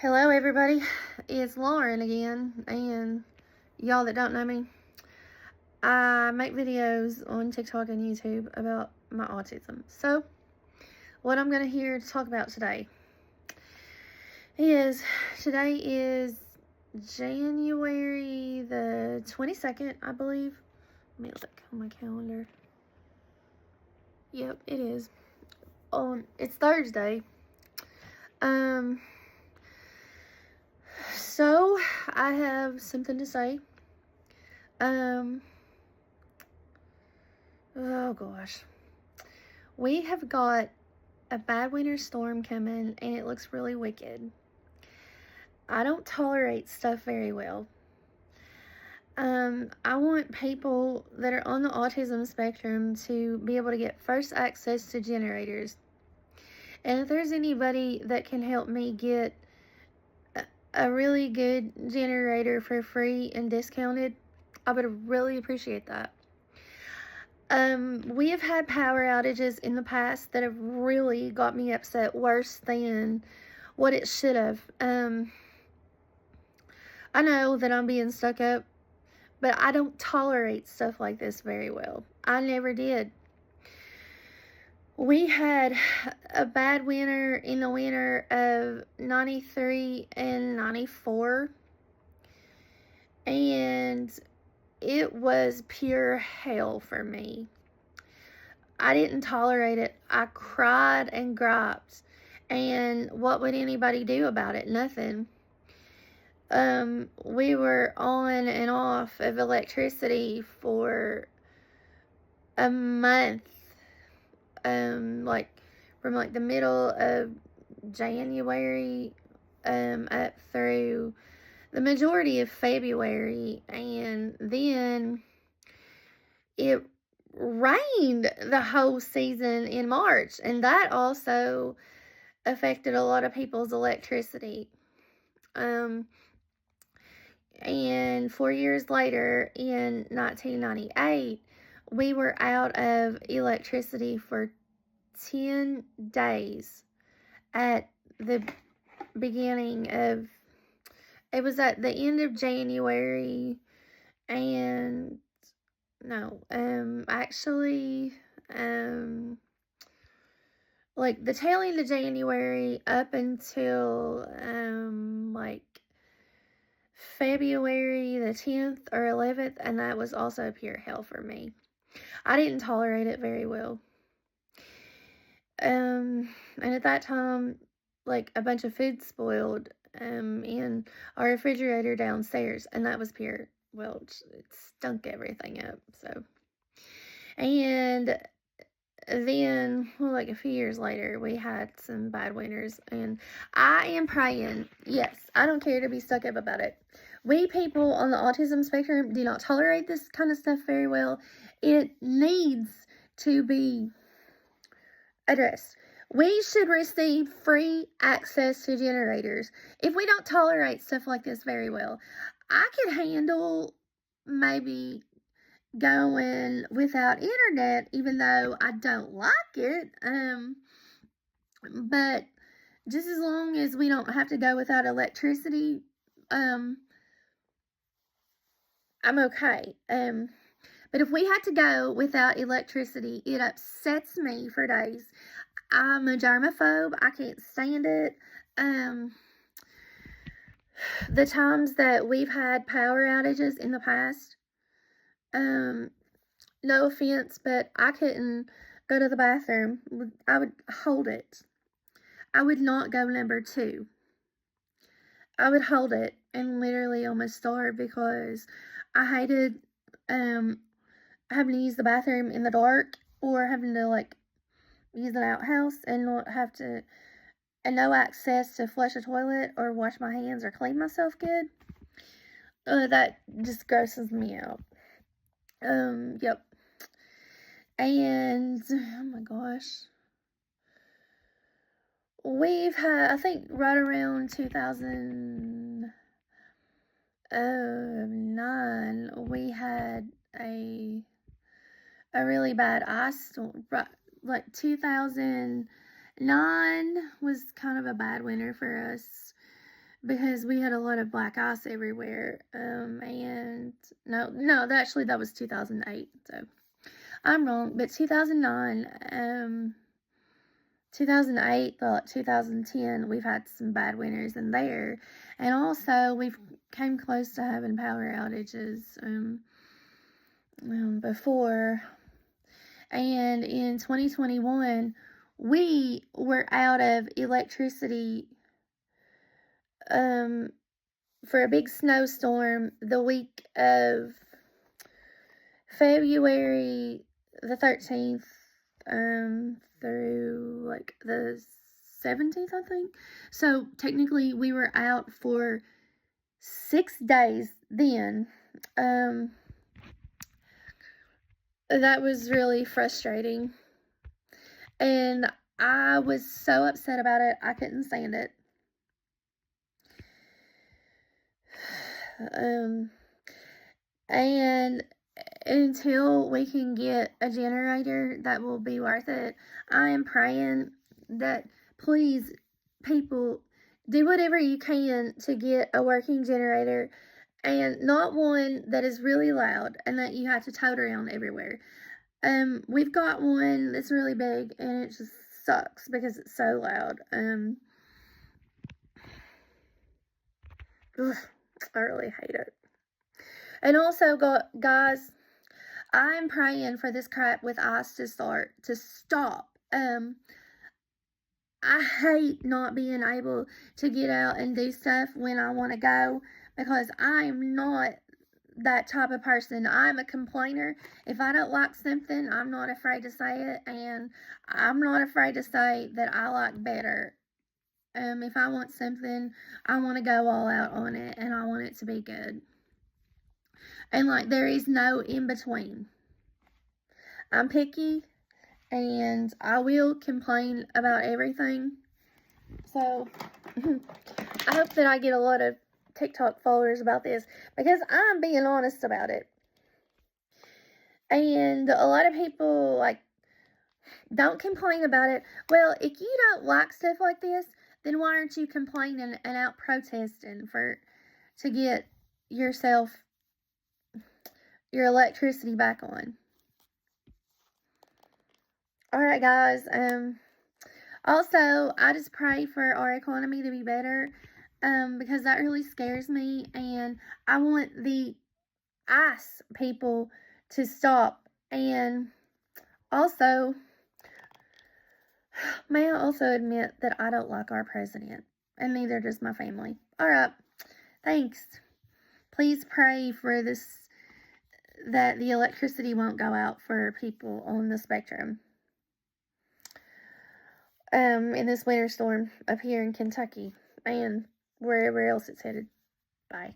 Hello, everybody. It's Lauren again, and y'all that don't know me, I make videos on TikTok and YouTube about my autism. So, what I'm going to here to talk about today is January the 22nd, I believe. Let me look on my calendar. Yep, it is. It's Thursday. So I have something to say. Oh gosh. We have got a bad winter storm coming and it looks really wicked. I don't tolerate stuff very well. I want people that are on the autism spectrum to be able to get first access to generators. And if there's anybody that can help me get a really good generator for free and discounted, I would really appreciate that. We have had power outages in the past that have really got me upset, worse than what it should have. I know that I'm being stuck up, but I don't tolerate stuff like this very well. I never did. We had a bad winter in the winter of 93 and 94, and it was pure hell for me. I didn't tolerate it. I cried and griped. And what would anybody do about it? Nothing. We were on and off of electricity for a month. Like from like the middle of January up through the majority of February, and then it rained the whole season in March, and that also affected a lot of people's electricity. And 4 years later, in 1998, we were out of electricity for 10 days at the beginning of, it was at the end of January, and no, actually, like the tail end of January up until, like February the 10th or 11th, and that was also pure hell for me. I didn't tolerate it very well. And at that time, like a bunch of food spoiled, in our refrigerator downstairs, and that was pure, well, it stunk everything up, so. And then, well, like a few years later, we had some bad winters, and I am praying, yes, I don't care to be stuck up about it. We people on the autism spectrum do not tolerate this kind of stuff very well. It needs to be addressed. We should receive free access to generators. If we don't tolerate stuff like this very well, I could handle maybe going without internet, even though I don't like it. But just as long as we don't have to go without electricity, I'm okay. But if we had to go without electricity, it upsets me for days. I'm a germaphobe. I can't stand it. The times that we've had power outages in the past, no offense, but I couldn't go to the bathroom. I would hold it. I would not go number 2. I would hold it and literally almost starve because I hated having to use the bathroom in the dark, or having to like use an outhouse and not have to, and no access to flush a toilet or wash my hands or clean myself good. That just grosses me out. Yep. And, oh my gosh. We've had, I think right around 2009, we had a really bad ice storm. Like 2009 was kind of a bad winter for us. because we had a lot of black ice everywhere. And no, actually that was 2008. So I'm wrong, but 2009, 2008, 2010, we've had some bad winters in there, and also we've came close to having power outages before. And in 2021, we were out of electricity for a big snowstorm the week of February the 13th through like the 17th, I think. So technically we were out for 6 days then. That was really frustrating. And I was so upset about it, I couldn't stand it. And until we can get a generator that will be worth it, I am praying that, please, people, do whatever you can to get a working generator, and not one that is really loud and that you have to tote around everywhere. We've got one that's really big, and it just sucks because it's so loud. I really hate it. And also, guys, I'm praying for this crap with ice to stop. I hate not being able to get out and do stuff when I want to go, because I'm not that type of person. I'm a complainer. If I don't like something, I'm not afraid to say it, and I'm not afraid to say that I like better. If I want something, I want to go all out on it, and I want it to be good. And like, there is no in between. I'm picky, and I will complain about everything. So I hope that I get a lot of TikTok followers about this, because I'm being honest about it. And a lot of people like don't complain about it. Well, if you don't like stuff like this, then why aren't you complaining and out protesting to get your electricity back on? Alright, guys. Also, I just pray for our economy to be better, because that really scares me, and I want the ICE people to stop. And also, may I also admit that I don't like our president, and neither does my family. Alright, thanks. Please pray for this, that the electricity won't go out for people on the spectrum in this winter storm up here in Kentucky and wherever else it's headed. Bye.